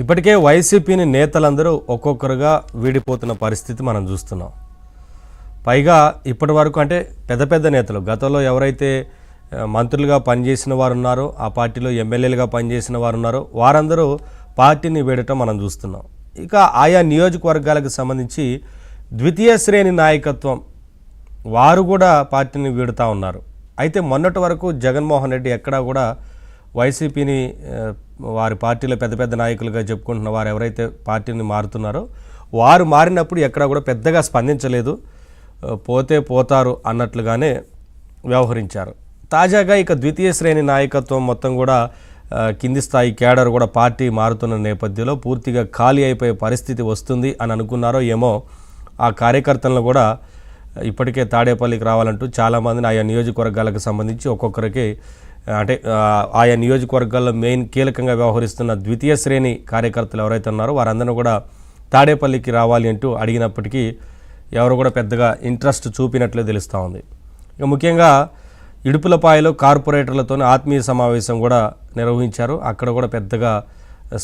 ఇప్పటికే వైసీపీని నేతలందరూ ఒక్కొక్కరుగా వీడిపోతున్న పరిస్థితి మనం చూస్తున్నాం. పైగా ఇప్పటి వరకు అంటే పెద్ద పెద్ద నేతలు గతంలో ఎవరైతే మంత్రులుగా పనిచేసిన వారు ఉన్నారో, ఆ పార్టీలో ఎమ్మెల్యేలుగా పనిచేసిన వారు ఉన్నారో వారందరూ పార్టీని వీడటం మనం చూస్తున్నాం. ఇక ఆయా నియోజకవర్గాలకు సంబంధించి ద్వితీయ శ్రేణి నాయకత్వం వారు కూడా పార్టీని వీడుతూ ఉన్నారు. అయితే మొన్నటి వరకు జగన్మోహన్ రెడ్డి ఎక్కడా కూడా వైసీపీని వారి పార్టీలో పెద్ద పెద్ద నాయకులుగా చెప్పుకుంటున్న వారు ఎవరైతే పార్టీని మారుతున్నారో వారు మారినప్పుడు ఎక్కడా కూడా పెద్దగా స్పందించలేదు, పోతే పోతారు అన్నట్లుగానే వ్యవహరించారు. తాజాగా ఇక ద్వితీయ శ్రేణి నాయకత్వం మొత్తం కూడా కింది స్థాయి కేడర్ కూడా పార్టీ మారుతున్న నేపథ్యంలో పూర్తిగా ఖాళీ అయిపోయే పరిస్థితి వస్తుంది అని అనుకున్నారో ఏమో, ఆ కార్యకర్తలను కూడా ఇప్పటికే తాడేపల్లికి రావాలంటూ చాలామందిని ఆయా నియోజకవర్గాలకు సంబంధించి ఒక్కొక్కరికి అంటే ఆయా నియోజకవర్గాల్లో మెయిన్ కీలకంగా వ్యవహరిస్తున్న ద్వితీయ శ్రేణి కార్యకర్తలు ఎవరైతే ఉన్నారో వారందరూ కూడా తాడేపల్లికి రావాలి అంటూ అడిగినప్పటికీ ఎవరు కూడా పెద్దగా ఇంట్రెస్ట్ చూపినట్లే తెలుస్తూ ఉంది. ఇక ముఖ్యంగా ఇడుపులపాయలో కార్పొరేటర్లతో ఆత్మీయ సమావేశం కూడా నిర్వహించారు. అక్కడ కూడా పెద్దగా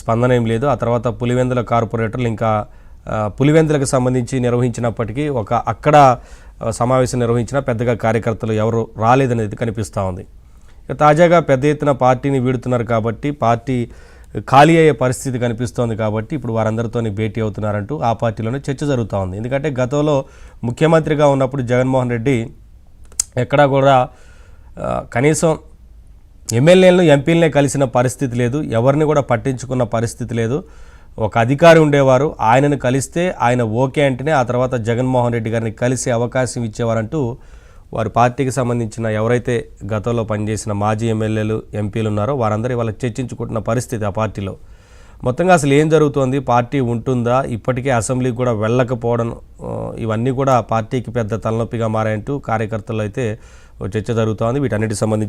స్పందన ఏం లేదు. ఆ తర్వాత పులివెందుల కార్పొరేటర్లు ఇంకా పులివెందులకు సంబంధించి నిర్వహించినప్పటికీ అక్కడ సమావేశం నిర్వహించిన పెద్దగా కార్యకర్తలు ఎవరు రాలేదనేది కనిపిస్తూ ఉంది. ఇక తాజాగా పెద్ద ఎత్తున పార్టీని వీడుతున్నారు కాబట్టి పార్టీ ఖాళీ అయ్యే పరిస్థితి కనిపిస్తోంది కాబట్టి ఇప్పుడు వారందరితో భేటీ అవుతున్నారంటూ ఆ పార్టీలోనే చర్చ జరుగుతూ ఉంది. ఎందుకంటే గతంలో ముఖ్యమంత్రిగా ఉన్నప్పుడు జగన్మోహన్ రెడ్డి ఎక్కడా కూడా కనీసం ఎమ్మెల్యేలను ఎంపీలనే కలిసిన పరిస్థితి లేదు, ఎవరిని కూడా పట్టించుకున్న పరిస్థితి లేదు. ఒక అధికారి ఉండేవారు, ఆయనను కలిస్తే ఆయన ఓకే అంటేనే ఆ తర్వాత జగన్మోహన్ రెడ్డి గారిని కలిసే అవకాశం ఇచ్చేవారంటూ వారి పార్టీకి సంబంధించిన ఎవరైతే గతంలో పనిచేసిన మాజీ ఎమ్మెల్యేలు ఎంపీలు ఉన్నారో వారందరూ ఇవాళ చర్చించుకుంటున్న పరిస్థితి ఆ పార్టీలో. మొత్తంగా అసలు ఏం జరుగుతోంది, పార్టీ ఉంటుందా, ఇప్పటికే అసెంబ్లీకి కూడా వెళ్ళకపోవడం, ఇవన్నీ కూడా పార్టీకి పెద్ద తలనొప్పిగా మారాయంటూ కార్యకర్తలు అయితే చర్చ జరుగుతోంది. వీటన్నిటికి సంబంధించి